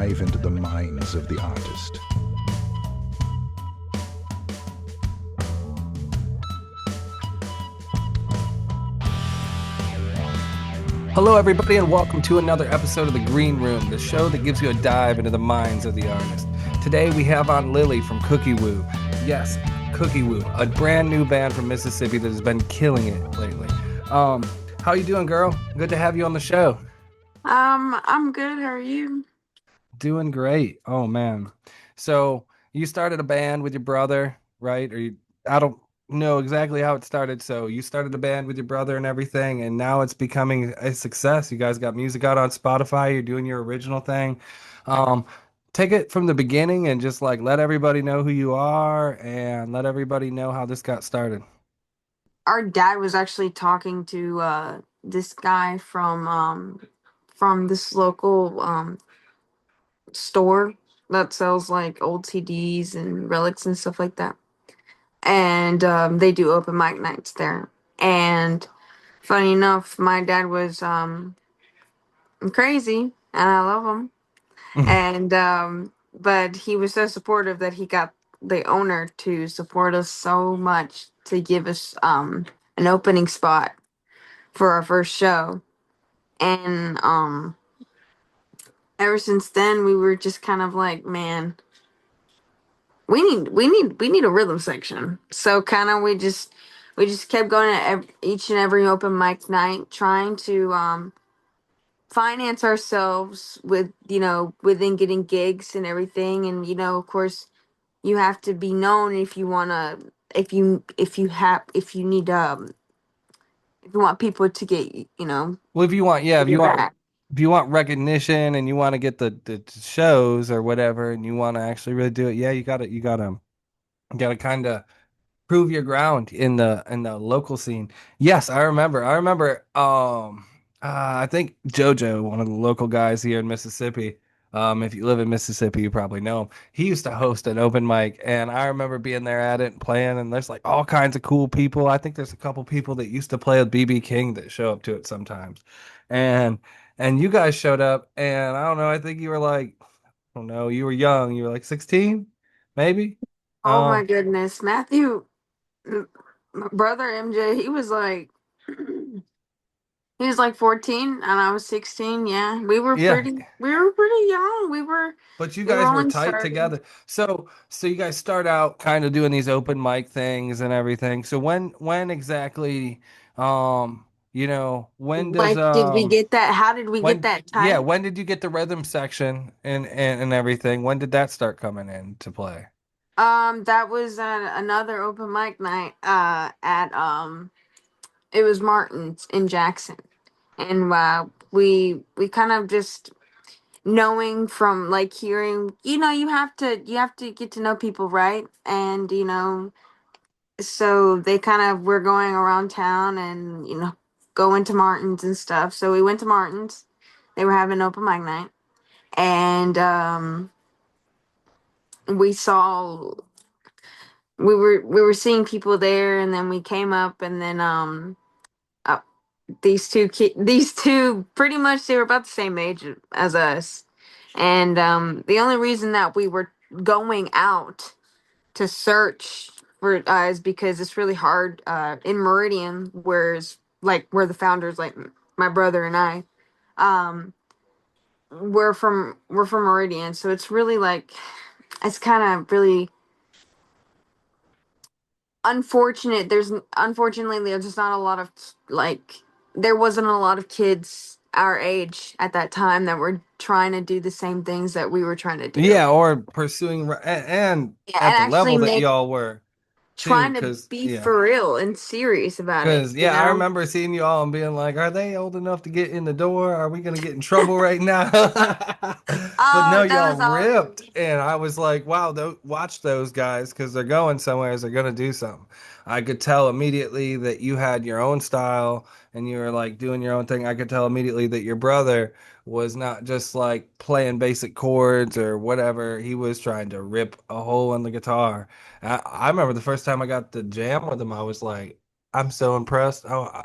dive into the minds of the artist. Hello, everybody, and welcome to another episode of The Green Room, the show that gives you a dive into the minds of the artist. Today, we have on Lillie from CookieWu. Yes, CookieWu, a brand new band from Mississippi that has been killing it lately. How you doing, girl? Good to have you on the show. I'm good. How are you? Doing great. Oh man. So you started a band with your brother, right? I don't know exactly how it started. So you started a band with your brother and everything, and now it's becoming a success. You guys got music out on Spotify, you're doing your original thing. Um, Take it from the beginning and just like let everybody know who you are and let everybody know how this got started. Our dad was actually talking to this guy from this local store that sells like old CDs and relics and stuff like that. And they do open mic nights there. And funny enough, my dad was crazy, and I love him. And but he was so supportive that he got the owner to support us so much to give us an opening spot for our first show. And ever since then we were just kind of like, man, we need a rhythm section. So kind of we just kept going to each and every open mic night, trying to finance ourselves with, within getting gigs and everything. And of course, you have to be known if you want to, if you want people to get, Well, if you want, yeah, your back. if you want recognition and you want to get the shows or whatever, and you want to actually really do it, yeah, you gotta kind of prove your ground in the local scene. Yes, I remember. I think JoJo, one of the local guys here in Mississippi. If you live in Mississippi, you probably know him. He used to host an open mic, and I remember being there at it and playing. And there's like all kinds of cool people. I think there's a couple people that used to play with BB King that show up to it sometimes. And and you guys showed up, and I don't know. I think you were like, I don't know, you were young. You were like 16, maybe. Oh my Um, goodness, Matthew, my brother MJ, he was like 14 and I was 16. Yeah, we were yeah. pretty young. We were But you we were guys were only tight starting. together. So you guys start out kind of doing these open mic things and everything. So when exactly when does Like, did we get that? How did we get when that yeah, tight? when did you get the rhythm section and everything? When did that start coming into play? That was at another open mic night at it was Martin's in Jackson. And we kind of just knowing from like hearing, you have to get to know people, right? And so they kind of were going around town and going to Martin's and stuff. So we went to Martin's. They were having open mic night, and we saw we were seeing people there, and then we came up, and then uh, these two pretty much they were about the same age as us, and the only reason that we were going out to search for is because it's really hard in Meridian, where's like where the founders, like my brother and I, um, we're from Meridian, so it's really like it's kind of really unfortunate. There's just not a lot of like there wasn't a lot of kids our age at that time that were trying to do the same things that we were trying to do. Yeah, or pursuing and Yeah, at and the actually level that make y'all were too, trying to because be yeah. for real and serious about it, Because, yeah, I remember seeing you all and being like, are they old enough to get in the door? Are we going to get in trouble right now? But no, Oh, that y'all was all. ripped. And I was like, wow, watch those guys because they're going somewhere. They're going to do something. I could tell immediately that you had your own style and you were like doing your own thing. I could tell immediately that your brother was not just like playing basic chords or whatever. He was trying to rip a hole in the guitar. I remember the first time I got to jam with him, I was like, I'm so impressed. Oh,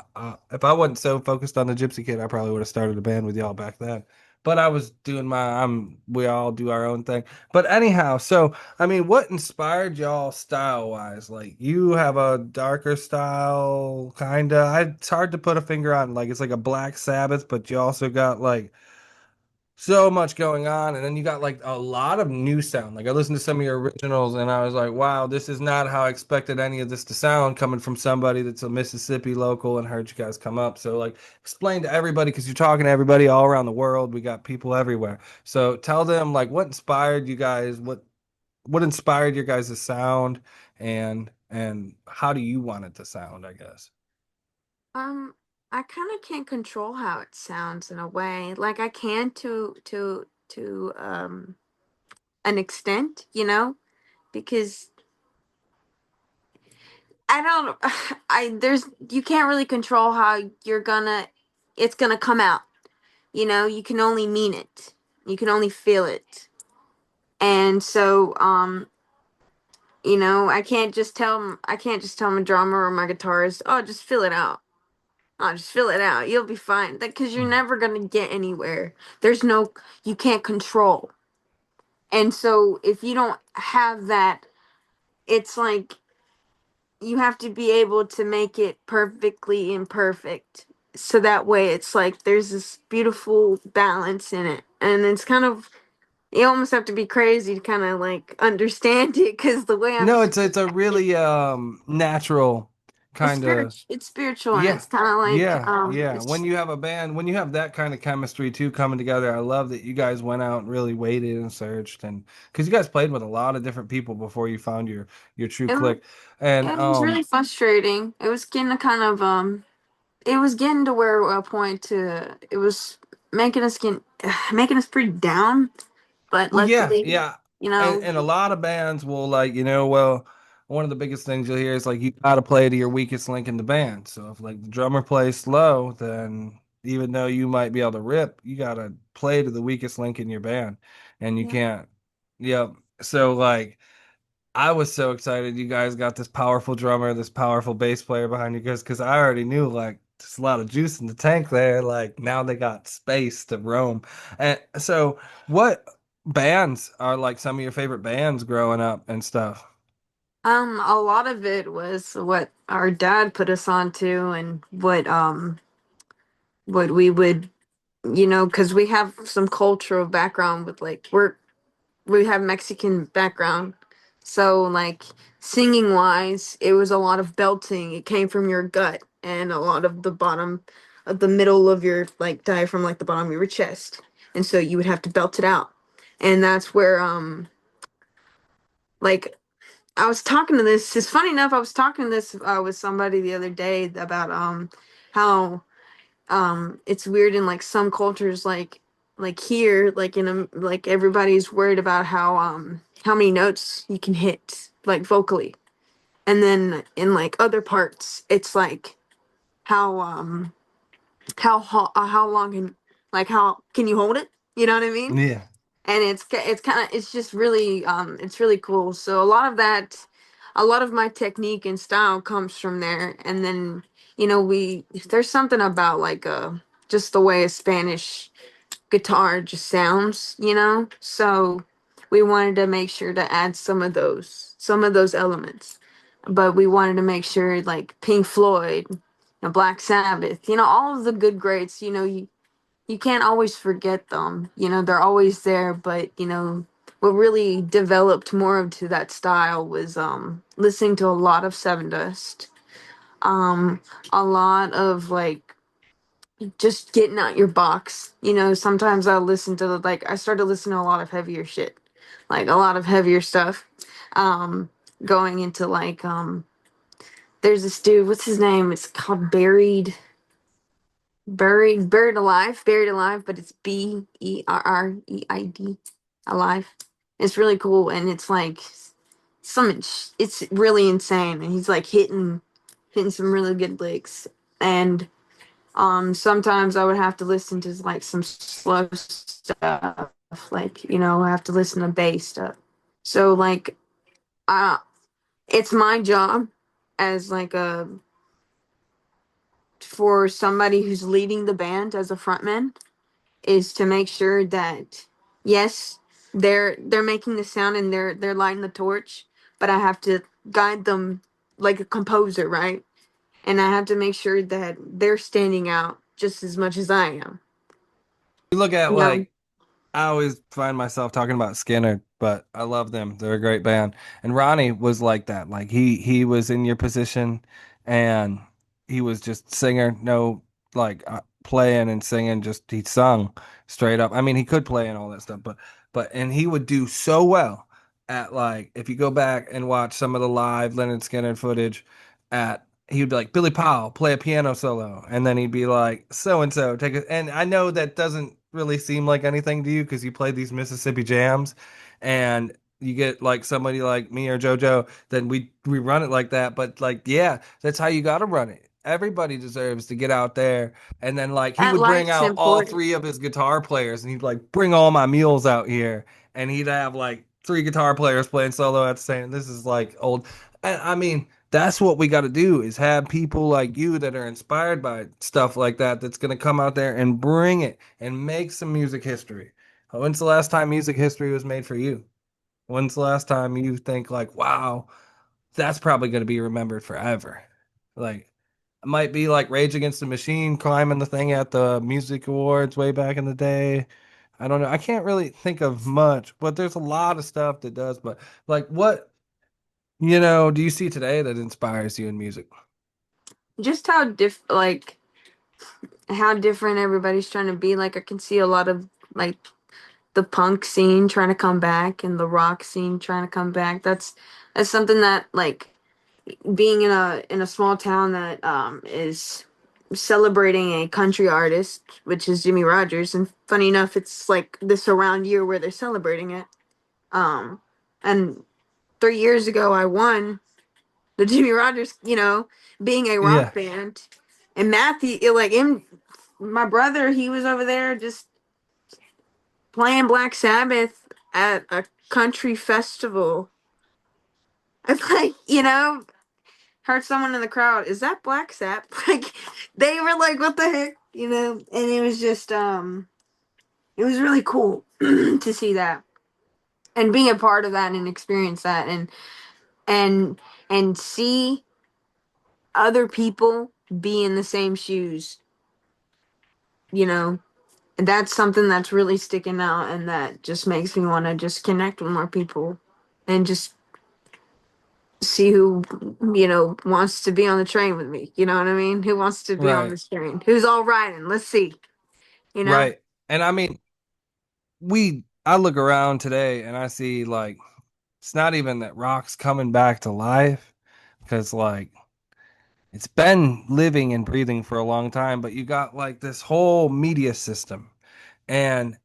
if I wasn't so focused on the Gypsy Kid, I probably would have started a band with y'all back then. but I was doing we all do our own thing. But anyhow, so I mean, what inspired y'all style wise? Like you have a darker style, kinda. It's hard to put a finger on. Like it's like a Black Sabbath, but you also got like so much going on, and then you got like a lot of new sound. Like I listened to some of your originals and I was like, wow, this is not how I expected any of this to sound coming from somebody that's a Mississippi local and heard you guys come up. So like explain to everybody, because you're talking to everybody all around the world. We got people everywhere. So tell them like what inspired you guys, what inspired your guys' sound, and how do you want it to sound, I guess. Um, I kind of can't control how it sounds in a way. Like I can to an extent, because I don't I there's you can't really control how it's gonna come out. You can only mean it. You can only feel it. And so I can't just tell my drummer or my guitarist, "Oh, just fill it out." Oh, just fill it out. You'll be fine. Because you're never gonna get anywhere. You can't control. And so if you don't have that, it's like you have to be able to make it perfectly imperfect. So that way it's like there's this beautiful balance in it. And it's kind of, you almost have to be crazy to kind of like understand it, because the way I'm No, it's a really natural kind of. it's spiritual, and Yeah. it's kind of like Yeah. When you have a band, when you have that kind of chemistry too coming together, I love that you guys went out and really waited and searched, and because you guys played with a lot of different people before you found your true it, click. And it was really frustrating. It was getting to where a point to it was making us pretty down, but yeah, luckily, yeah. you And know, and a lot of bands will like, well, one of the biggest things you'll hear is like you gotta play to your weakest link in the band. So if like the drummer plays slow, then even though you might be able to rip, you gotta play to the weakest link in your band. And you yeah. can't. Yep. So like I was so excited you guys got this powerful drummer, this powerful bass player behind you guys, because I already knew like there's a lot of juice in the tank there. Like now they got space to roam. And so what bands are like some of your favorite bands growing up and stuff? A lot of it was what our dad put us onto, and what we would, because we have some cultural background with like we have Mexican background. So like singing wise, it was a lot of belting. It came from your gut, and a lot of the bottom of the middle of your like diaphragm, like the bottom of your chest. And so you would have to belt it out. And that's where like I was talking to this. It's funny enough, I was talking to this with somebody the other day about how it's weird in like some cultures, like here, like like everybody's worried about how many notes you can hit like vocally, and then in like other parts it's like how how long can, like, how can you hold it, you know what I mean? Yeah. And it's kind of, it's just really it's really cool. So a lot of my technique and style comes from there. And then we there's something about like just the way a Spanish guitar just sounds, so we wanted to make sure to add some of those elements. But we wanted to make sure, like Pink Floyd, Black Sabbath, all of the good greats, you can't always forget them. They're always there, but what really developed more into that style was listening to a lot of Seven Dust. A lot of like just getting out your box. Sometimes I'll listen to I started listening to a lot of heavier shit. Like a lot of heavier stuff. Um Going into like there's this dude, what's his name? It's called Buried Alive, but it's Berreid, Alive. It's really cool, and it's like it's really insane, and he's like hitting some really good licks. And sometimes I would have to listen to like some slow stuff, like I have to listen to bass stuff. So like uh it's my job as like a for somebody who's leading the band as a frontman is to make sure that yes, they're making the sound and they're lighting the torch, but I have to guide them like a composer, right? And I have to make sure that they're standing out just as much as I am. You look at You know, like I always find myself talking about Skinner, but I love them. They're a great band. And Ronnie was like that. Like he was in your position and he was just singer, no like playing and singing, just he sung straight up. I mean, he could play and all that stuff, but and he would do so well at like if you go back and watch some of the live Leonard Skinner footage at he would be like Billy Powell play a piano solo and then he'd be like so and so take it and I know that doesn't really seem like anything to you because you play these Mississippi jams and you get like somebody like me or JoJo then we run it like that but like yeah that's how you got to run it. Everybody deserves to get out there and then like he that would bring life's out all important. three of his guitar players and he'd like bring all my mules out here and he'd have like three guitar players playing solo at the same this is like old and I mean that's what we got to do is have people like you that are inspired by stuff like that that's going to come out there and bring it and make some music history. When's the last time music history was made for you? When's the last time you think like, wow, that's probably going to be remembered forever? Like it might be like Rage Against the Machine climbing the thing at the music awards way back in the day. I don't know. I can't really think of much, but there's a lot of stuff that does. But like what, do you see today that inspires you in music? Just how different everybody's trying to be. Like I can see a lot of like the punk scene trying to come back and the rock scene trying to come back. That's something that like being in a small town that is celebrating a country artist, which is Jimmy Rogers, and funny enough, it's like this around year where they're celebrating it. Um, and 3 years ago, I won the Jimmy Rogers, being a rock Yeah. band, and Matthew, my brother, he was over there just playing Black Sabbath at a country festival. I'm like, heard someone in the crowd, is that Black Sabbath? Like they were like, what the heck? And it was just it was really cool to see that and being a part of that and experience that and and see other people be in the same shoes, you know. And that's something that's really sticking out and that just makes me want to just connect with more people and just see who wants to be on the train with me, you know what I mean, who wants to be on Right. this train, who's all riding, let's see, you know. Right. And I mean, I look around today and I see like it's not even that rock's coming back to life because like it's been living and breathing for a long time, but you got like this whole media system and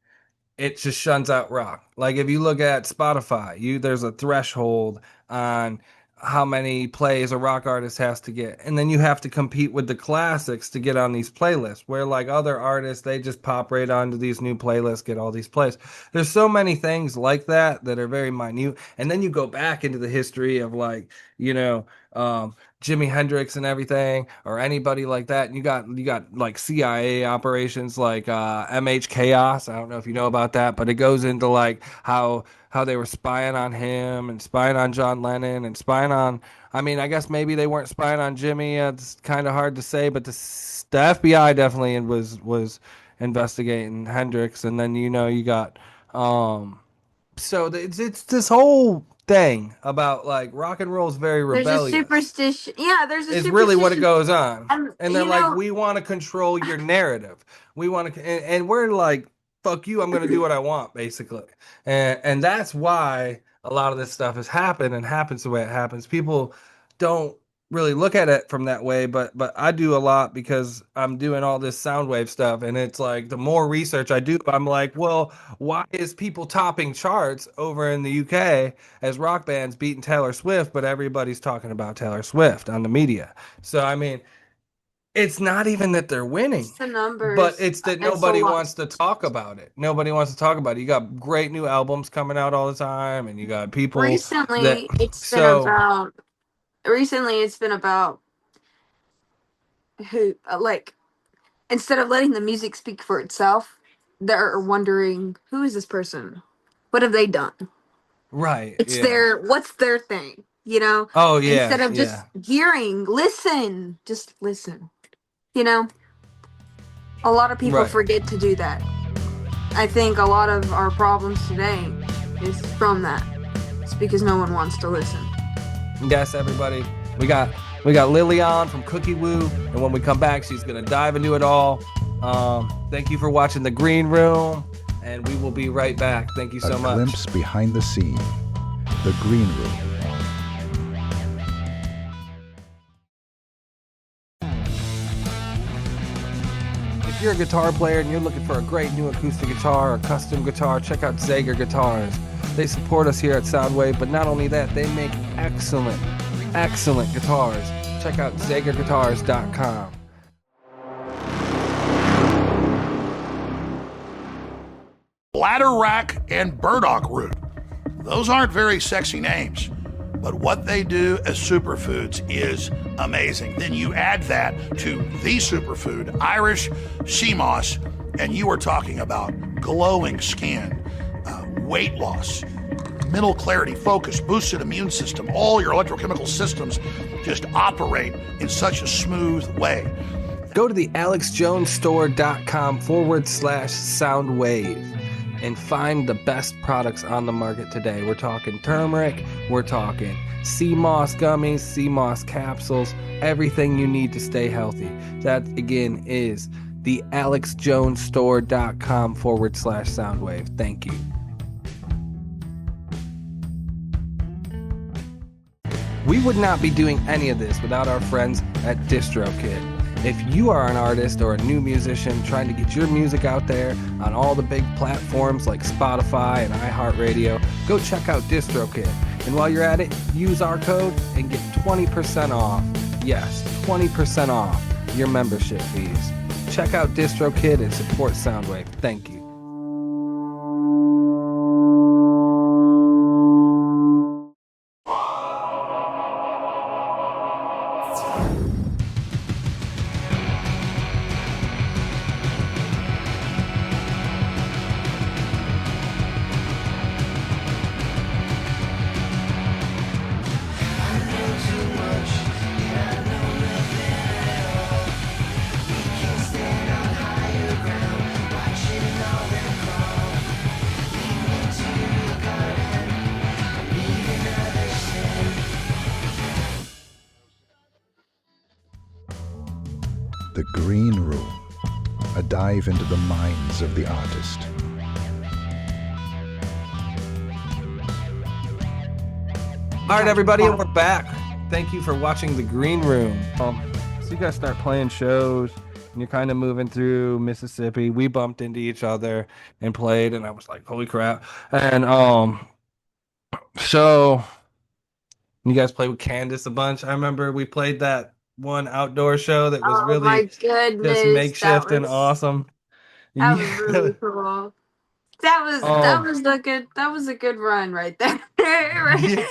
it just shuns out rock. Like if you look at Spotify, there's a threshold on how many plays a rock artist has to get. And then you have to compete with the classics to get on these playlists where like other artists they just pop right onto these new playlists, get all these plays. There's so many things like that that are very minute. And then you go back into the history of like, you know, um Jimi Hendrix and everything, or anybody like that. And you got like CIA operations like MH Chaos. I don't know if you know about that, but it goes into like how they were spying on him and spying on John Lennon and spying on. I mean, I guess maybe they weren't spying on Jimmy. It's kind of hard to say, but the FBI definitely was investigating Hendrix, and then you got um it's this whole thing about like rock and roll is very There's a rebellious superstition, yeah, there's a is really what it superstition. goes on. And And they're like, we want to control your narrative. We want to, and we're like, fuck you. I'm going to do what I want, basically. And that's why a lot of this stuff has happened and happens the way it happens. People don't really look at it from that way, but I do a lot because I'm doing all this sound wave stuff. And it's like the more research I do, I'm like, well, why is people topping charts over in the UK as rock bands beating Taylor Swift, but everybody's talking about Taylor Swift on the media. So I mean, it's not even that they're it's winning, the but numbers. it's that It's a nobody lot. wants to talk about it. Nobody wants to talk about it. You got great new albums coming out all the time, and you got people that recently it's been so about recently it's been about who, like, instead of letting the music speak for itself, they're wondering, who is this person? What have they done? Right. It's Yeah. what's their thing, you know? Oh yeah. Instead of just Yeah. hearing, listen, just listen. You know, a lot of people Right. forget to do that. I think a lot of our problems today is from that. It's because no one wants to listen. Yes, everybody. We got we got Lillie on from CookieWu, and when we come back, she's gonna dive into it all. Thank you for watching the Green Room, and we will be right back. Thank you A so much. glimpse behind the scene. The Green Room. If you're a guitar player and you're looking for a great new acoustic guitar or custom guitar, check out Zager Guitars. They support us here at Soundwave, but not only that, they make excellent, excellent guitars. Check out ZagerGuitars.com. Bladderwrack and burdock root. Those aren't very sexy names, but what they do as superfoods is amazing. Then you add that to the superfood, Irish sea moss, and you are talking about glowing skin, weight loss, mental clarity, focus, boosted immune system. All your electrochemical systems just operate in such a smooth way. Go to the alexjonesstore.com/soundwave and find the best products on the market today. We're talking turmeric, we're talking sea moss gummies, sea moss capsules, everything you need to stay healthy. That again is the alexjonesstore.com/soundwave. Thank you. We would not be doing any of this without our friends at DistroKid. If you are an artist or a new musician trying to get your music out there on all the big platforms like Spotify and iHeartRadio, go check out DistroKid. And while you're at it, use our code and get 20% off. Yes, 20% off your membership fees. Check out DistroKid and support Soundwave. Thank you. The Green Room. A dive into the minds of the artist. All right, everybody, and we're back. Thank you for watching The Green Room. So you guys start playing shows, and you're kind of moving through Mississippi. We bumped into each other and played, and I was like, "Holy crap!" And so you guys played with Candace a bunch. I remember we played that one outdoor show that was Oh my really just goodness, makeshift and awesome. that was really Yeah. cool. That was a good run right there. Right? Yeah.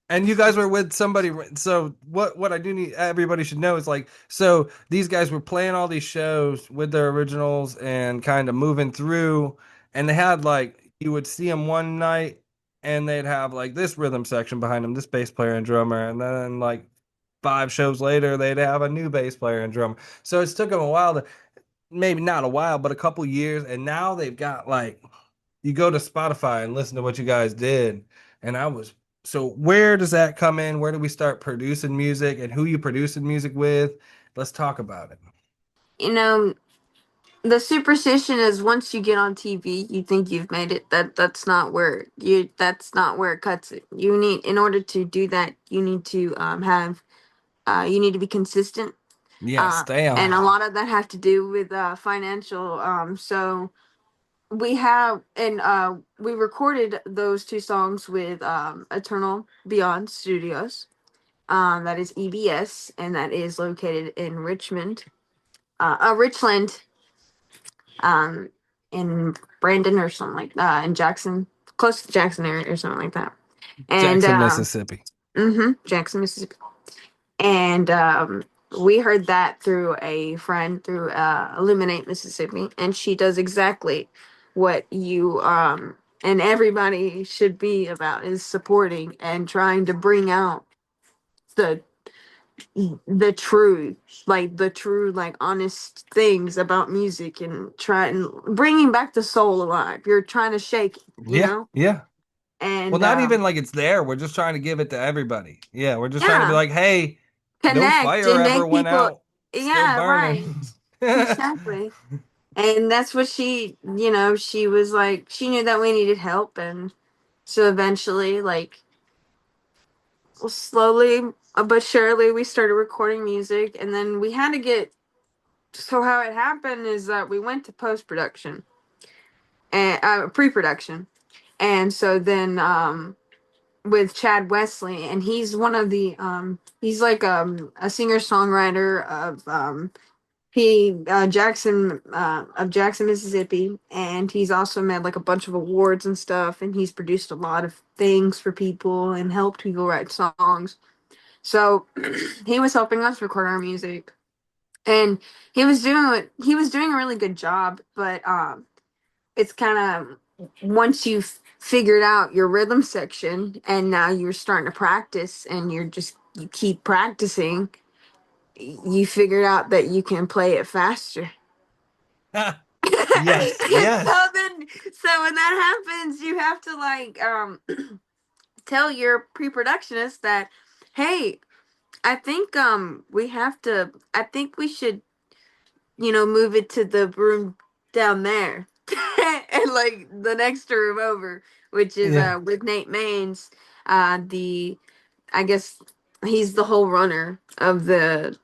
And you guys were with somebody. So what I do need everybody should know is like, so these guys were playing all these shows with their originals and kind of moving through, and they had like, you would see them one night and they'd have like this rhythm section behind them, this bass player and drummer, and then like 5 shows later they'd have a new bass player and drummer. So it's took them a while to, maybe not a while, but a couple years, and now they've got like, you go to Spotify and listen to what you guys did. And I was, so where does that come in? Where do we start producing music, and who you producing music with? Let's talk about it. You know, the superstition is once you get on TV, you think you've made it. That's not where it cuts it. You need, in order to do that, you need to you need to be consistent. Yeah, stay And a on. lot of that have to do with financial. So we recorded those two songs with Eternal Beyond Studios. That is EBS, and that is located in Richland, um, in Brandon or something like that, in Jackson, close to the Jackson area or something like that. And Jackson, Mississippi. Jackson, Mississippi. And we heard that through a friend through Illuminate Mississippi, and she does exactly what you and everybody should be about, is supporting and trying to bring out the the truth, like the true, like honest things about music, and trying bringing back the soul alive. You're trying to shake it, you Yeah, know, yeah. Well, and not even like it's there. We're just trying to give it to everybody. Yeah, we're just trying to be yeah, like, hey, no connect fire and ever make went people. out. Still Yeah, right. burning. Exactly. And that's what she, she was like, she knew that we needed help. And so eventually, like, well, slowly but surely, we started recording music. And then we had to get, so how it happened is that we went to post production and pre production. And so then, with Chad Wesley, and he's one of the, he's like a singer songwriter of, he Jackson of Jackson, Mississippi, and he's also made like a bunch of awards and stuff, and he's produced a lot of things for people and helped people write songs. So he was helping us record our music, and he was doing a really good job. But it's kind of, once you've figured out your rhythm section, and now you're starting to practice, and you keep practicing, you figured out that you can play it faster. Yes, So yes. then, so when that happens, you have to like tell your pre-productionist that, hey, I think I think we should, move it to the room down there. And like the next room over, which is Yeah. with Nate Maines, the I guess he's the whole runner of EBS,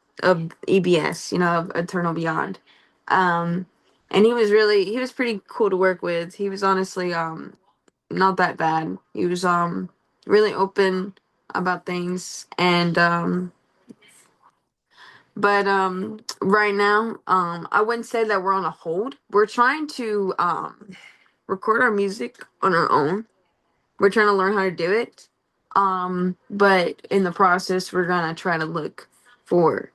of Eternal Beyond. Um, and he was pretty cool to work with. He was honestly not that bad. He was really open about things, and but right now I wouldn't say that we're on a hold. We're trying to record our music on our own. We're trying to learn how to do it. But in the process, we're gonna try to look for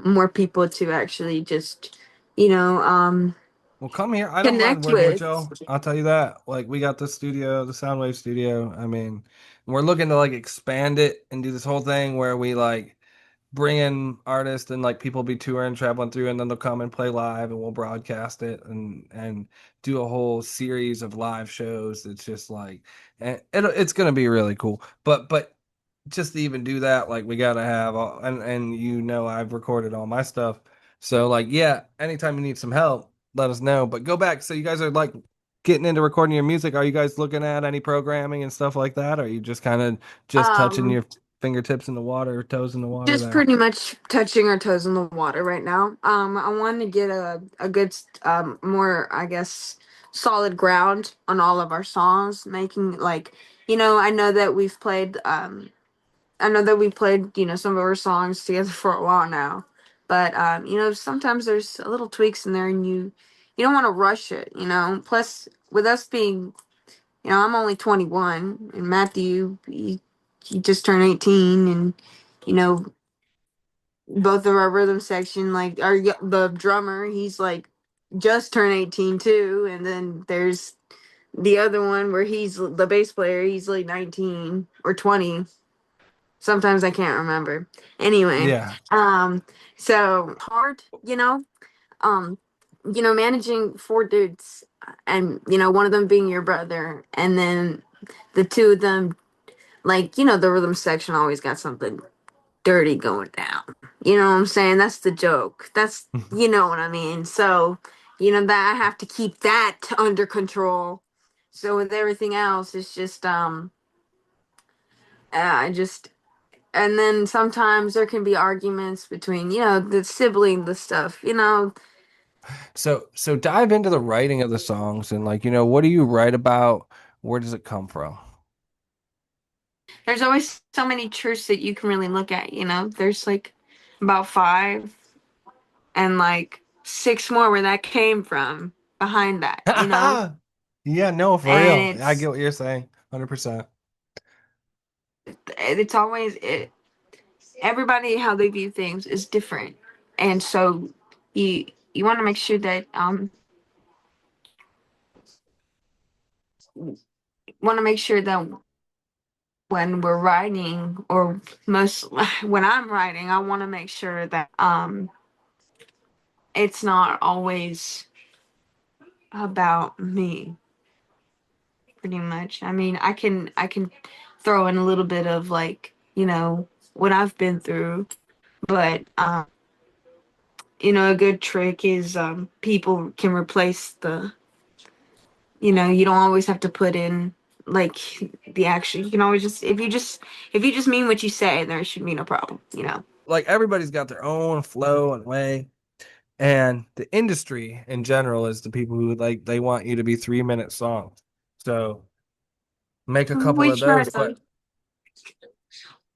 more people to actually just, you know, Well, come here. I don't mind connect working with with. y'all. I'll tell you that. Like, we got the studio, the Soundwave studio. I mean, we're looking to like expand it and do this whole thing where we like bring in artists and like people be touring, traveling through, and then they'll come and play live, and we'll broadcast it and do a whole series of live shows. It's just like, and it's gonna be really cool. But just to even do that, like we gotta have all, and I've recorded all my stuff. So like, yeah, anytime you need some help, let us know. But go back. So you guys are like getting into recording your music. Are you guys looking at any programming and stuff like that? Or are you just kind of just touching Um, your fingertips in the water, toes in the water just there? pretty much touching our toes in the water right now. I want to get a good, more, I guess, solid ground on all of our songs, making like, I know that we played, some of our songs together for a while now. But sometimes there's a little tweaks in there, and you don't want to rush it. Plus, with us being, I'm only 21, and Matthew, he just turned 18, and you know, both of our rhythm section, like the drummer, he's like just turned 18 too, and then there's the other one where he's the bass player, he's like 19 or 20. Sometimes I can't remember. Anyway, Yeah. so hard, um, managing four dudes, and one of them being your brother, and then the two of them, like, the rhythm section always got something dirty going down. You know what I'm saying? That's the joke. That's, you know what I mean? So, that I have to keep that under control. So with everything else, it's just I just and then sometimes there can be arguments between, the sibling, the stuff, So dive into the writing of the songs and like, what do you write about? Where does it come from? there's always so many truths that you can really look at, there's like about five, and like six more where that came from behind that. Yeah, no, for And real. I get what you're saying. 100%. it's always it everybody how they view things is different, and so you want to make sure that want to make sure that when we're writing, or most when I'm writing, I want to make sure that it's not always about me, pretty much. I mean, I can throw in a little bit of, like, what I've been through, but a good trick is people can replace the, you don't always have to put in, like, the action. You can always just, if you just mean what you say, there should be no problem. Like everybody's got their own flow and way. And the industry in general is the people who like they want you to be 3-minute songs. So make a couple We of try those, to but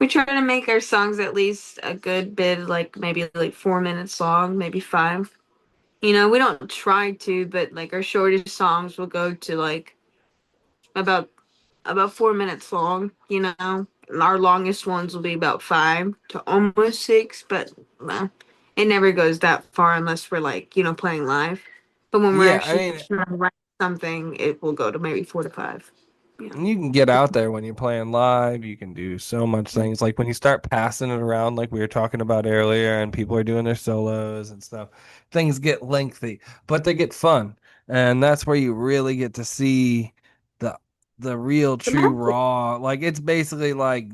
we try to make our songs at least a good bit, like maybe like 4 minutes long, maybe five. We don't try to, but like our shortest songs will go to like about 4 minutes long. And our longest ones will be about 5 to almost 6, but it never goes that far unless we're like playing live. But when we're yeah, I actually mean, trying to write something, it will go to maybe 4 to 5. Yeah. you can get out there when you're playing live. You can do so much things. Like when you start passing it around, like we were talking about earlier, and people are doing their solos and stuff, things get lengthy, but they get fun. And that's where you really get to see the the real true raw. Like it's basically like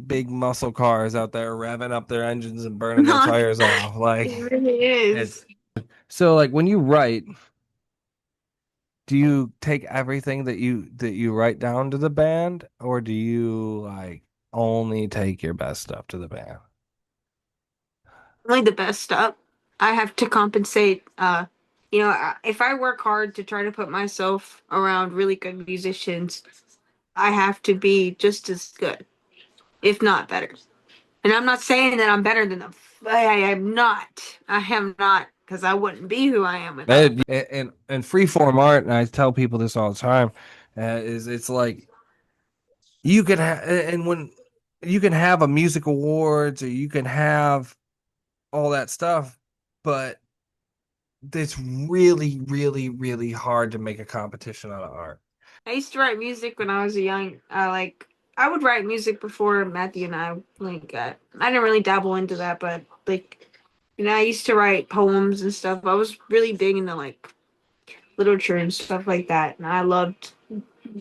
big muscle cars out there revving up their engines and burning their tires off. Like It really is. it's so like when you write, do you take everything that you write down to the band, or do you like only take your best stuff to the band? Only the best stuff. I have to compensate. If I work hard to try to put myself around really good musicians, I have to be just as good, if not better. And I'm not saying that I'm better than them. I am not. I am not, because I wouldn't be who I am without them. And freeform art, and I tell people this all the time, is it's like you can have, and when you can have a music awards, or you can have all that stuff, but it's really, really, really hard to make a competition out of art. I used to write music when I was a young. I would write music before Matthew and I. I didn't really dabble into that, but I used to write poems and stuff. I was really big into like literature and stuff like that, and I loved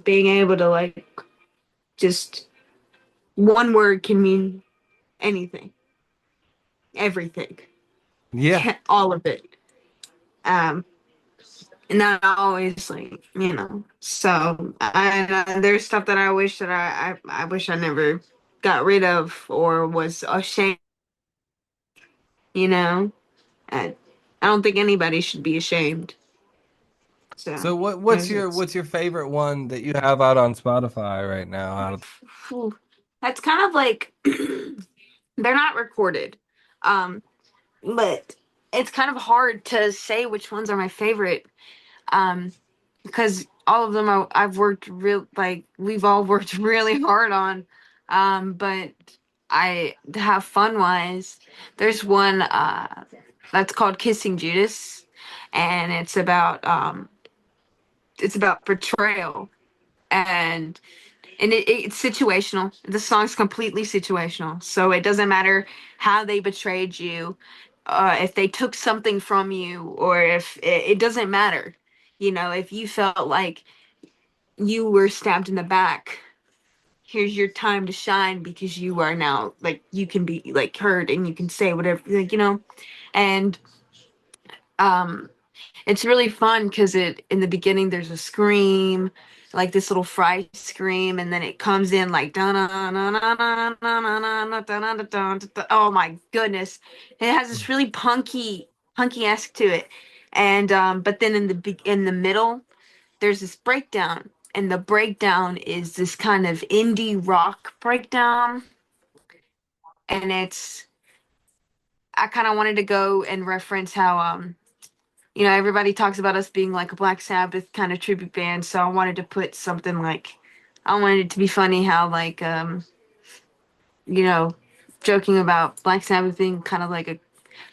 being able to like just one word can mean anything, everything, Yeah. all of it. Um, and not always so there's stuff that I wish that I wish I never got rid of or was ashamed. you know I, I don't think anybody should be ashamed, so So what's there's your this. what's your favorite one that you have out on Spotify right now? Phew. That's kind of like they're not recorded, but it's kind of hard to say which ones are my favorite, um because all of them I've worked real like we've all worked really hard on, but I have fun wise. There's one that's called Kissing Judas, and it's about betrayal, and it's situational. The song's completely situational, so it doesn't matter how they betrayed you, if they took something from you, or if it doesn't matter. If you felt like you were stabbed in the back, here's your time to shine, because you are now, like, you can be like heard and you can say whatever, and um it's really fun because it in the beginning there's a scream, like this little fry scream, and then it comes in like oh my goodness, it has this really punky esque to it, and but then in the middle there's this breakdown, and the breakdown is this kind of indie rock breakdown, and I kind of wanted to go and reference how everybody talks about us being like a Black Sabbath kind of tribute band, so I wanted to put something like, I wanted it to be funny how, like, you know joking about Black Sabbath being kind of like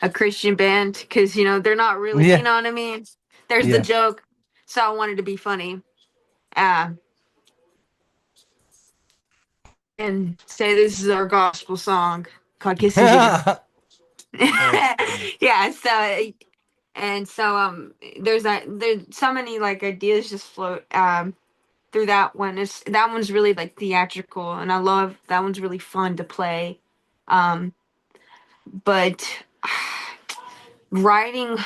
a Christian band because they're not really, you Yeah. know what I mean? There's the Yeah. joke, so I wanted to be funny, uh, and say this is our gospel song called "Kissing You." Yeah, there's so many like ideas just float through that one. That one's really like theatrical, and I love that one's really fun to play. Um, but writing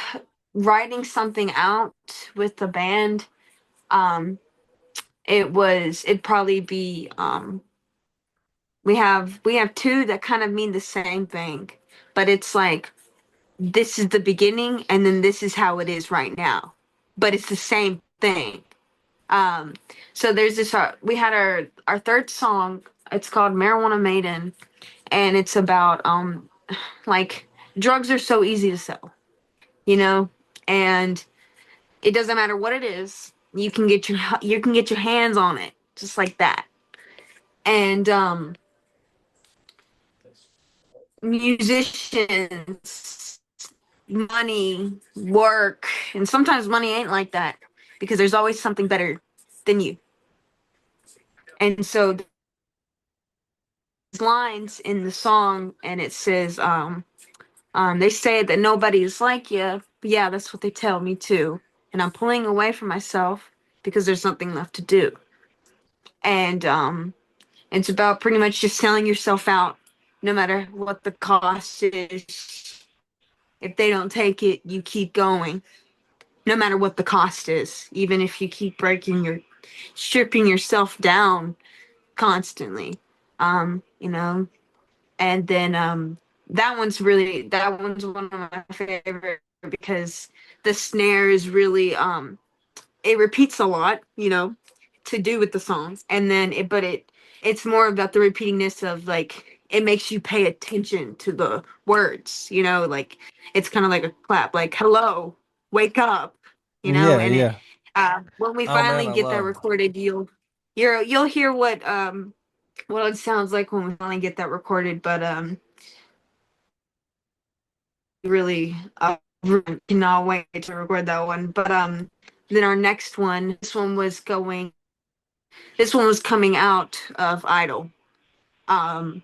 writing something out with the band, um, it'd probably be we have two that kind of mean the same thing, but it's like this is the beginning and then this is how it is right now, but it's the same thing. Um, so there's this. We had our third song. It's called "Marijuana Maiden," and it's about like drugs are so easy to sell, and it doesn't matter what it is. You can get your hands on it just like that. And musicians, money, work, and sometimes money ain't like that because there's always something better than you. And so lines in the song and it says they say that nobody is like you, but yeah, that's what they tell me too, and I'm pulling away from myself because there's nothing left to do. And it's about pretty much just selling yourself out no matter what the cost is. If they don't take it, you keep going no matter what the cost is, even if you keep stripping yourself down constantly. You know, and then that one's one of my favorite because the snare is really it repeats a lot, to do with the song, and then it's more about the repeatingness of like it makes you pay attention to the words, like it's kind of like a clap, like hello, wake up, Yeah. and it Yeah. when we Oh man, finally I get that love. recorded, you'll hear what it sounds like when we finally get that recorded, but really cannot wait to record that one. But then our next one, this one was coming out of Idol. Um,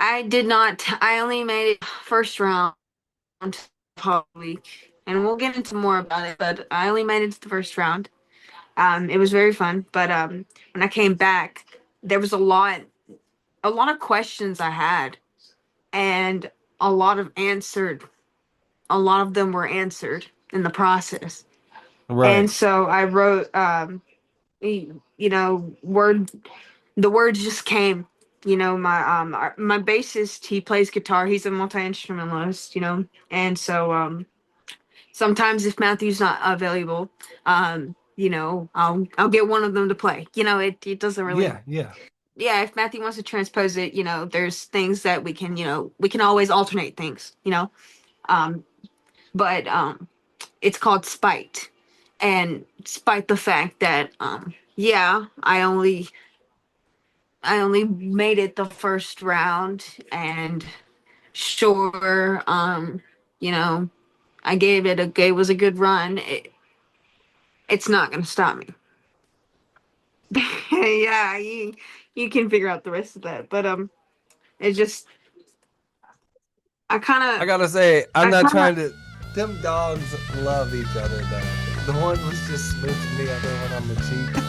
I only made it first round probably, and we'll get into more about it. But I only made it to the first round. It was very fun, but when I came back, there was a lot of questions I had, and a lot of answered a lot of them were answered in the process. And Right. so I wrote, word the words just came. My bassist, he plays guitar. He's a multi instrumentalist. And so sometimes if Matthew's not available, I'll get one of them to play. It doesn't really. Yeah. Yeah. Yeah, if Matthew wants to transpose it, there's things that we can always alternate things. Um, but it's called Spite, and spite the fact that yeah, I only made it the first round, and sure, I gave it was a good run. It's not gonna stop me. Yeah, you can figure out the rest of that, but it just I kind I of gotta say, I'm I not kind trying of to. Them dogs love each other though. The one was just smooching the other one on the cheek.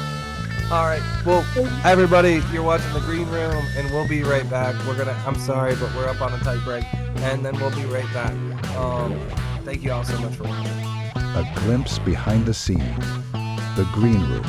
All right. Well, everybody, you're watching The Green Room, and we'll be right back. I'm sorry, but we're up on a tight break, and then we'll be right back. Thank you all so much for watching. A glimpse behind the scenes. The Green Room.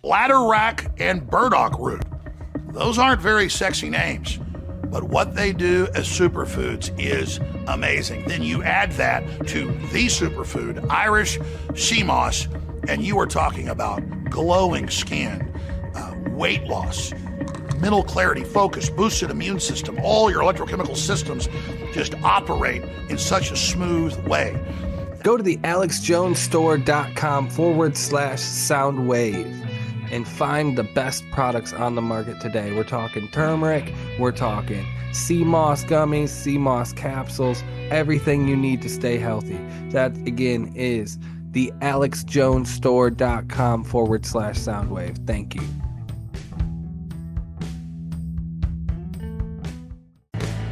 bladderwrack, and burdock root. Those aren't very sexy names, but what they do as superfoods is amazing. Then you add that to the superfood, Irish sea moss, and you are talking about glowing skin, weight loss, mental clarity, focus, boosted immune system. All your electrochemical systems just operate in such a smooth way. Go to the alexjonesstore.com/soundwave and find the best products on the market today. We're talking turmeric, we're talking sea moss gummies, sea moss capsules, everything you need to stay healthy. That again is the alexjonesstore.com/soundwave. Thank you.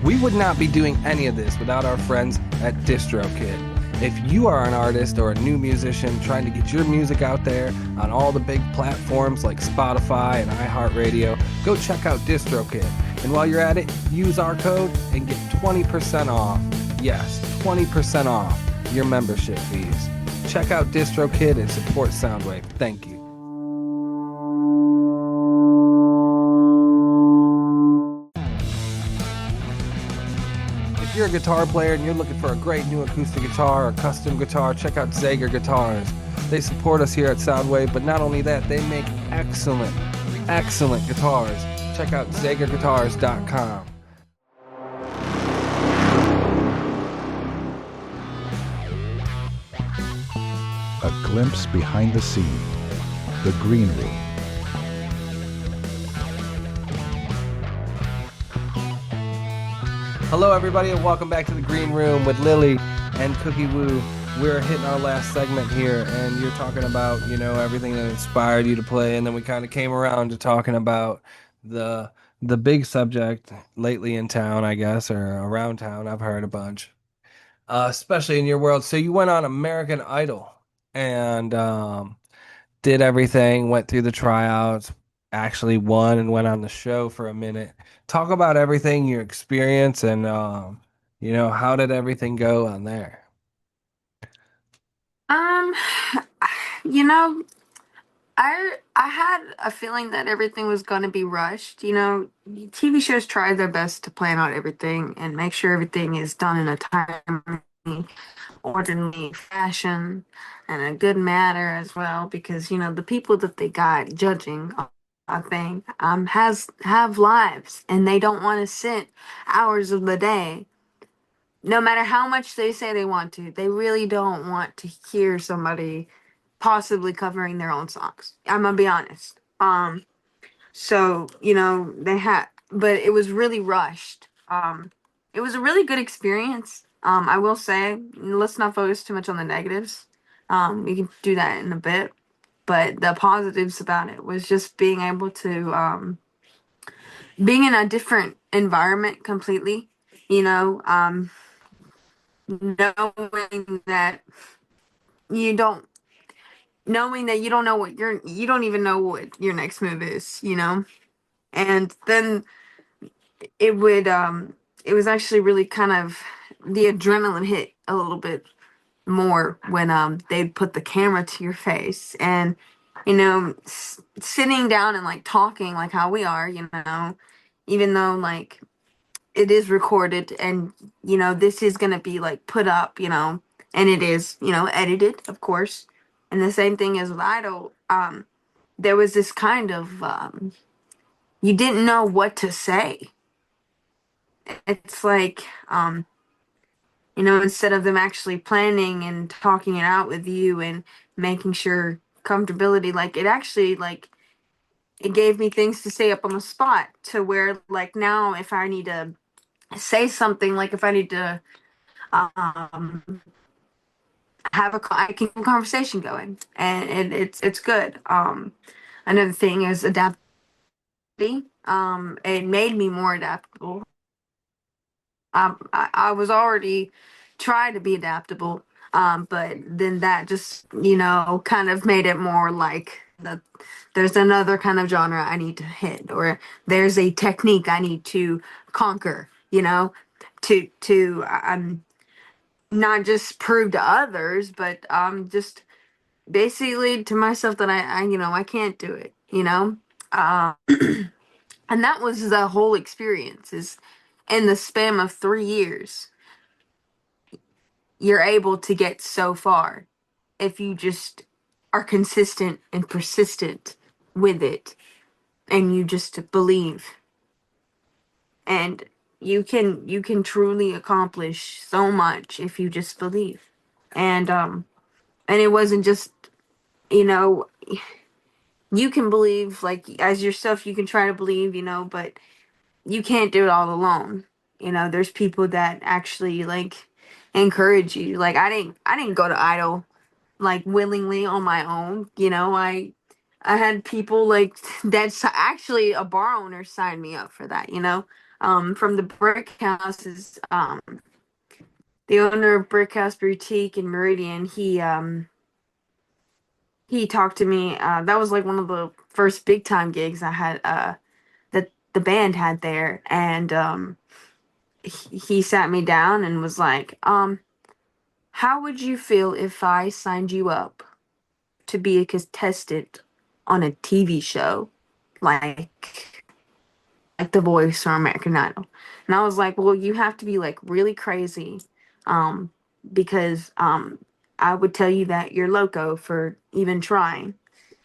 We would not be doing any of this without our friends at DistroKid. If you are an artist or a new musician trying to get your music out there on all the big platforms like Spotify and iHeartRadio, go check out DistroKid. And while you're at it, use our code and get 20% off. Yes, 20% off your membership fees. Check out DistroKid and support Soundwave. Thank you. If you're a guitar player and you're looking for a great new acoustic guitar or custom guitar, check out Zager Guitars. They support us here at Soundwave, but not only that, they make excellent guitars. Check out ZagerGuitars.com. A glimpse behind the scene. The Green Room. Hello, everybody, and welcome back to the Green Room with Lillie and CookieWu. We're hitting our last segment here, and you're talking about, everything that inspired you to play, and then we kind of came around to talking about the big subject lately in town, I guess, or around town. I've heard a bunch, especially in your world. So you went on American Idol and did everything, went through the tryouts, actually won and went on the show for a minute. Talk about everything you experienced and how did everything go on there? Um, you know, I had a feeling that everything was going to be rushed. TV shows try their best to plan out everything and make sure everything is done in a timely, orderly fashion and a good manner as well. Because the people that they got judging, I think, have lives and they don't want to sit hours of the day. No matter how much they say they want to, they really don't want to hear somebody possibly covering their own songs. I'm gonna be honest. So they had, but it was really rushed. It was a really good experience. I will say, let's not focus too much on the negatives. We can do that in a bit, but the positives about it was just being able to being in a different environment completely. Knowing that you don't you don't know you don't even know what your next move is, and then it was actually really kind of the adrenaline hit a little bit more when they'd put the camera to your face and sitting down and like talking like how we are, even though like it is recorded and this is gonna be like put up, and it is edited, of course. And the same thing as with Idol, there was this kind of you didn't know what to say. It's like instead of them actually planning and talking it out with you and making sure comfortability, like it actually like it gave me things to say up on the spot to where like now if I need to say something, like if I need to um I can keep a conversation going and it's good. Another thing is adaptability. It made me more adaptable. I was already trying to be adaptable, but then that just kind of made it more like there's another kind of genre I need to hit, or there's a technique I need to conquer, to not just prove to others, but just basically to myself that I can't do it, and that was the whole experience. Is in the span of 3 years, you're able to get so far if you just are consistent and persistent with it, and you just believe, and you can truly accomplish so much if you just believe. And it wasn't just, you know you can believe, like, as yourself, you can try to believe, but you can't do it all alone. There's people that actually, like, encourage you. Like, I didn't go to Idol, like, willingly on my own. I had people, like, that's actually a bar owner signed me up for that. From the Brick Houses, the owner of Brick House Boutique in Meridian. He talked to me. That was like one of the first big time gigs I had, that the band had there, and he sat me down and was like, how would you feel if I signed you up to be a contestant on a TV show, like The Voice or American Idol? And I was like, well, you have to be, like, really crazy, um, because I would tell you that you're loco for even trying.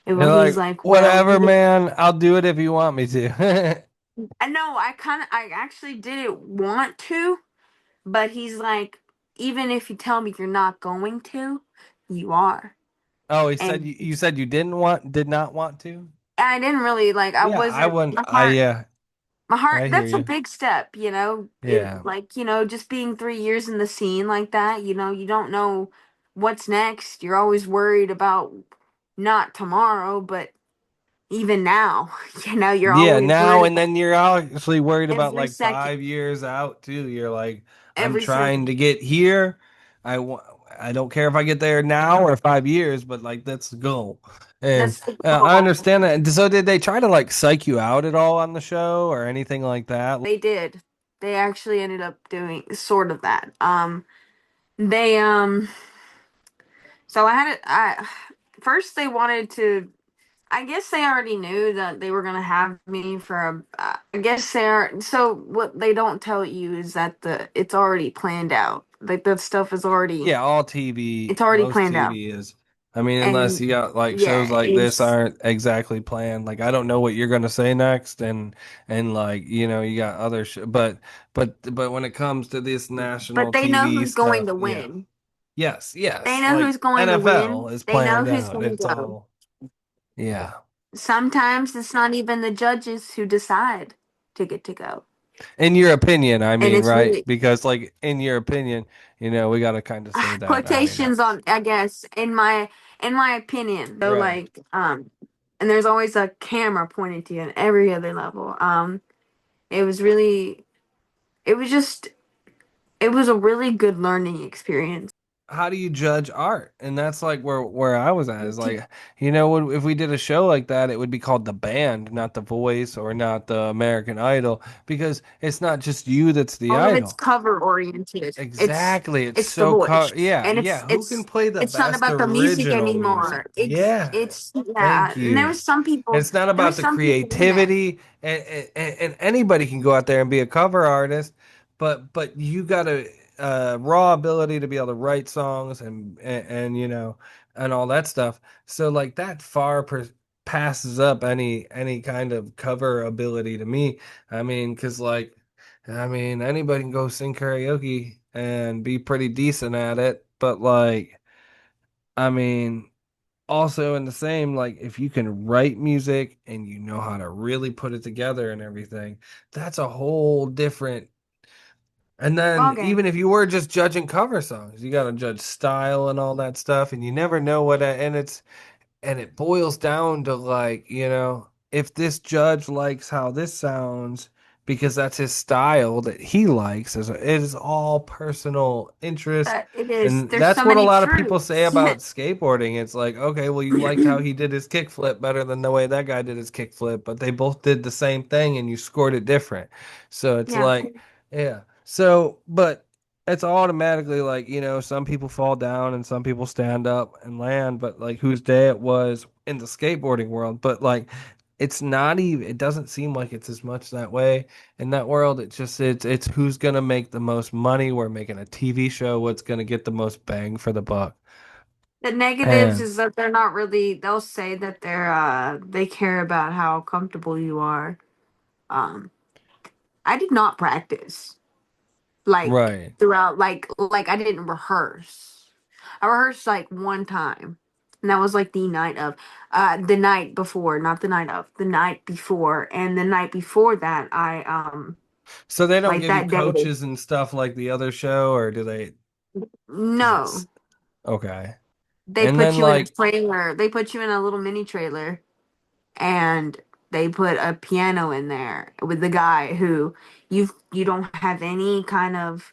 And You're well, he's like, like, well, whatever, man. I'll do it if you want me to. I know, I actually didn't want to, but he's like, even if you tell me you're not going to, you are. Oh, he said And you said you did not want to? I didn't really, like, I Yeah, I wasn't, wouldn't. my heart, Yeah, I hear that's a you. big step, Yeah. like, just being 3 years in the scene like that, you don't know what's next. You're always worried about not tomorrow, but even now, you're Yeah, always now worried and about then you're actually worried about every like second, 5 years out too. You're like, I'm every trying second. to get here. I don't care if I get there now or 5 years, but like that's the goal. And That's the I goal. understand that. So did they try to like psych you out at all on the show or anything like that? They did. They actually ended up doing sort of that. They so I had it. I First they wanted to. I guess they already knew that they were gonna have me for a. I guess they are. So what they don't tell you is that it's already planned out. Like, that stuff is already. Yeah, all TV, It's already most planned out, TV is. I mean, unless and you got like shows yeah, like this it's. aren't exactly planned. Like I don't know what you're gonna say next, and like you got other but when it comes to this national But they know TV who's going stuff, to yeah, win. yes, They yes, know like who's going to NFL win. is They know planned who's out. going to It's go. all yeah. Sometimes it's not even the judges who decide to get to go. In your opinion, I And mean, it's right? really Because like in your opinion, we got to kind of say that. I mean, quotations on, I guess, in my opinion. So, right. like, and there's always a camera pointed to you at every other level. It was really, it was just, it was a really good learning experience. How do you judge art? And that's like where I was at is To- like, if we did a show like that, it would be called The Band, not The Voice or not the American Idol, because it's not just you that's the All of it's idol. cover oriented. It's Exactly. It's it's the so voice, yeah, and yeah. Who can play the it's not best about the music original anymore. music? Yeah. It's yeah. Thank And you. It's not there about was the some people in there. creativity, and anybody can go out there and be a cover artist, but you got a raw ability to be able to write songs and and all that stuff. So like that passes up any kind of cover ability to me. I mean, because like, I mean, anybody can go sing karaoke and be pretty decent at it, but like, I mean also in the same, like if you can write music and you know how to really put it together and everything, that's a whole different. And Ball then game. even if you were just judging cover songs, you got to judge style and all that stuff, and you never know and it boils down to like, if this judge likes how this sounds because that's his style that he likes, it is all personal interest. It is. And There's that's so what a many lot of people say truths. about skateboarding. It's like, okay, well, you liked how he did his kickflip better than the way that guy did his kickflip, but they both did the same thing and you scored it different. So it's Yeah. like, yeah. So, but it's automatically like, some people fall down and some people stand up and land, but like whose day it was in the skateboarding world. But like it's not even, it doesn't seem like it's as much that way in that world. It's who's gonna make the most money. We're making a TV show, what's gonna get the most bang for the buck. The negatives And is that they're not really. They'll say that they care about how comfortable you are. Um, I did not practice like right. throughout like I didn't rehearse. I rehearsed like one time. And that was like the night before, not the night of, the night before. And the night before that I So they don't like give you that day. coaches and stuff like the other show, or do they? Because No. it's okay. They And put then you in a like, trailer. They put you in a little mini trailer and they put a piano in there with the guy who you don't have any kind of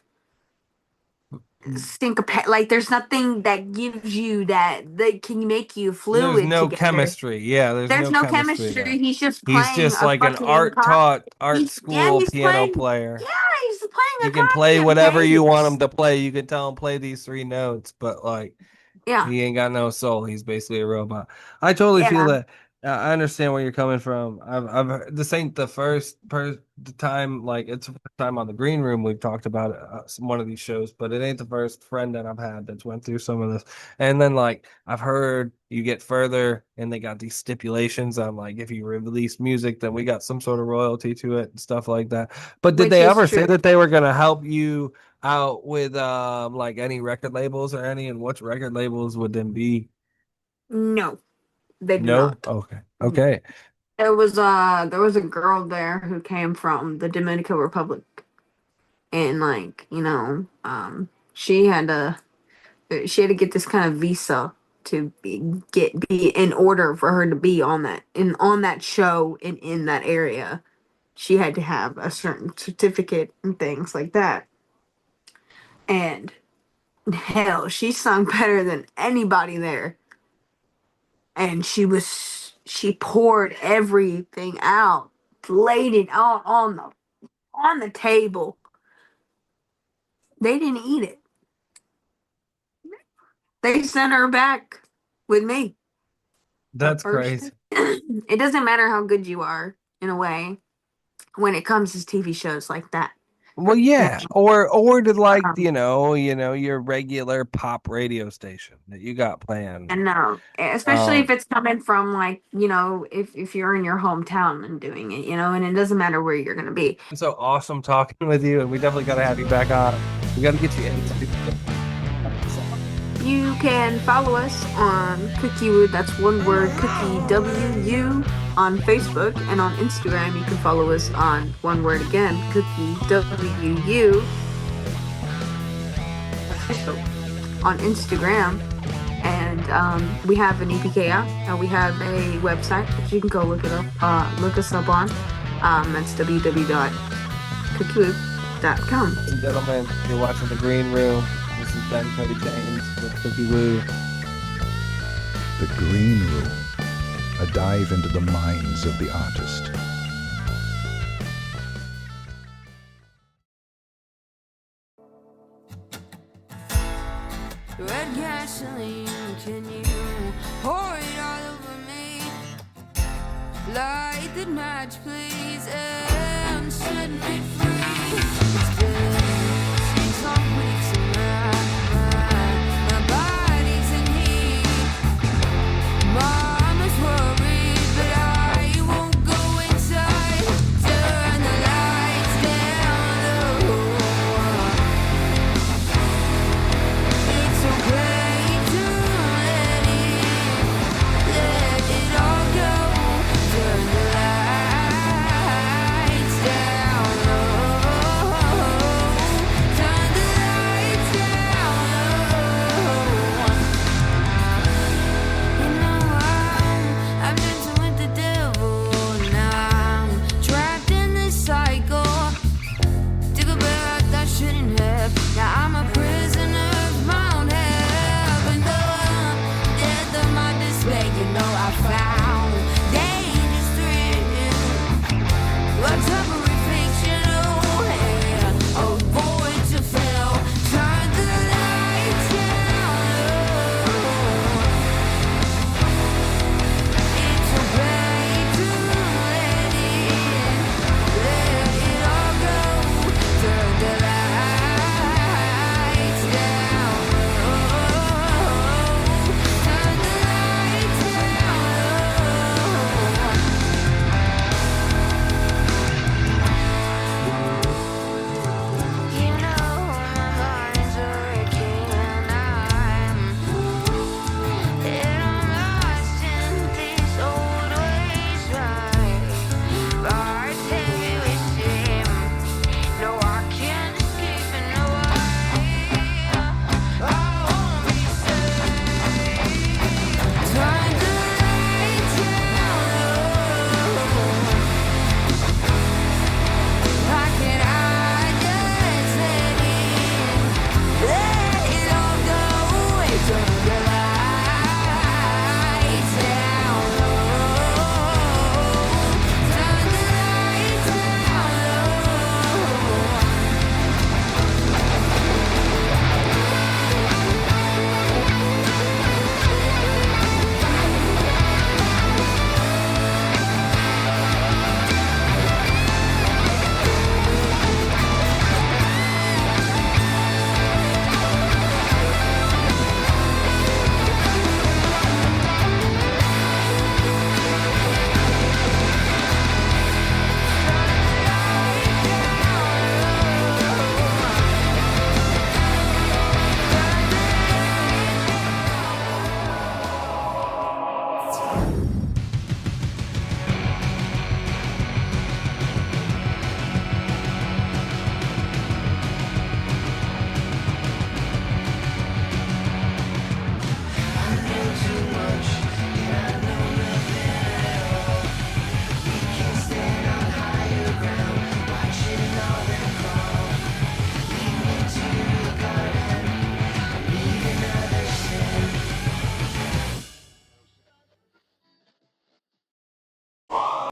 syncope, like there's nothing that gives you that can make you there's fluid no together. chemistry. Yeah, there's There's no no chemistry chemistry. there. He's just He's playing just a like an fucking art taught art school he's piano playing, player. yeah, he's playing You a can copy play and whatever you want him paste. to play. You can tell him play these three notes, but like Yeah. he ain't got no soul. He's basically a robot. I totally feel Yeah. that. I understand where you're coming from. This ain't the the time, like it's the first time on the green room we've talked about one of these shows, but it ain't the first friend that I've had that's went through some of this. And then like I've heard you get further and they got these stipulations on like if you release music, then we got some sort of royalty to it and stuff like that. But did Which they is ever say true. that they were gonna help you out with like any record labels or any, and which record labels would them be? No, they do No? not. Okay. Okay. There was a girl there who came from the Dominican Republic, and like she had to get this kind of visa to be in order for her to be on that show and in that area. She had to have a certain certificate and things like that. And hell, she sung better than anybody there. And she poured everything out, laid it out on the table. They didn't eat it. They sent her back with me. But That's first, crazy. it doesn't matter how good you are, in a way, when it comes to TV shows like that. Well, yeah. Or to like, Um, your regular pop radio station that you got playing. and no, especially if Um, it's coming from like, if you're in your hometown and doing it, and it doesn't matter where you're gonna be. it's so awesome talking with you, and we definitely gotta have you back on. We gotta get you into You can follow us on CookieWu, that's one word, CookieWu, on Facebook, and on Instagram you can follow us on one word again, CookieWu, official, on Instagram. And we have an EPK out, and we have a website that you can go look us up on. That's www.cookiewu.com. Ladies and gentlemen, you're watching The Green Room. This is Ben Cody James with CookieWu. The Green Room, a dive into the minds of the artist. Red gasoline, can you pour it all over me? Light the match, please, and set me free. It's been 6 long weeks and my body's in heat. Mama's worried, but I won't go inside. Turn the lights down low. It's okay to let it all go. Turn the lights down low.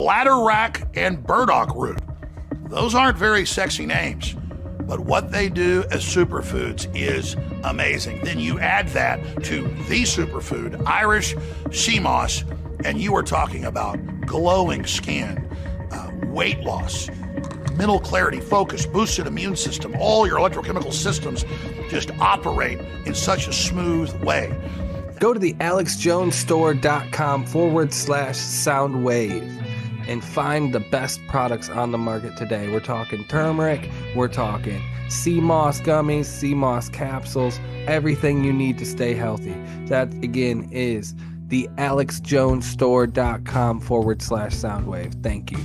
bladderwrack and burdock root. Those aren't very sexy names, but what they do as superfoods is amazing. Then you add that to the superfood, Irish sea moss, and you are talking about glowing skin, weight loss, mental clarity, focus, boosted immune system. All your electrochemical systems just operate in such a smooth way. Go to the alexjonesstore.com/soundwave and find the best products on the market today. We're talking turmeric, we're talking sea moss gummies, sea moss capsules, everything you need to stay healthy. That again is the alexjonesstore.com/soundwave. Thank you.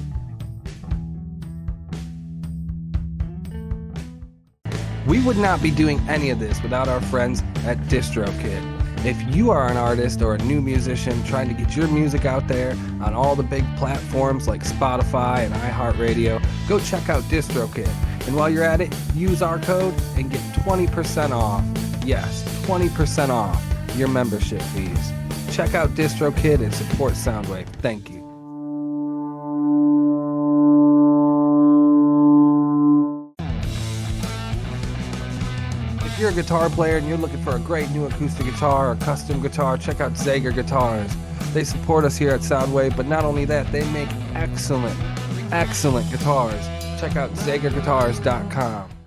We would not be doing any of this without our friends at DistroKid. If you are an artist or a new musician trying to get your music out there on all the big platforms like Spotify and iHeartRadio, go check out DistroKid. And while you're at it, use our code and get 20% off. Yes, 20% off your membership fees. Check out DistroKid and support Soundwave. Thank you. If you're a guitar player and you're looking for a great new acoustic guitar or custom guitar, check out Zager Guitars. They support us here at Soundwave, but not only that, they make excellent guitars. Check out ZagerGuitars.com.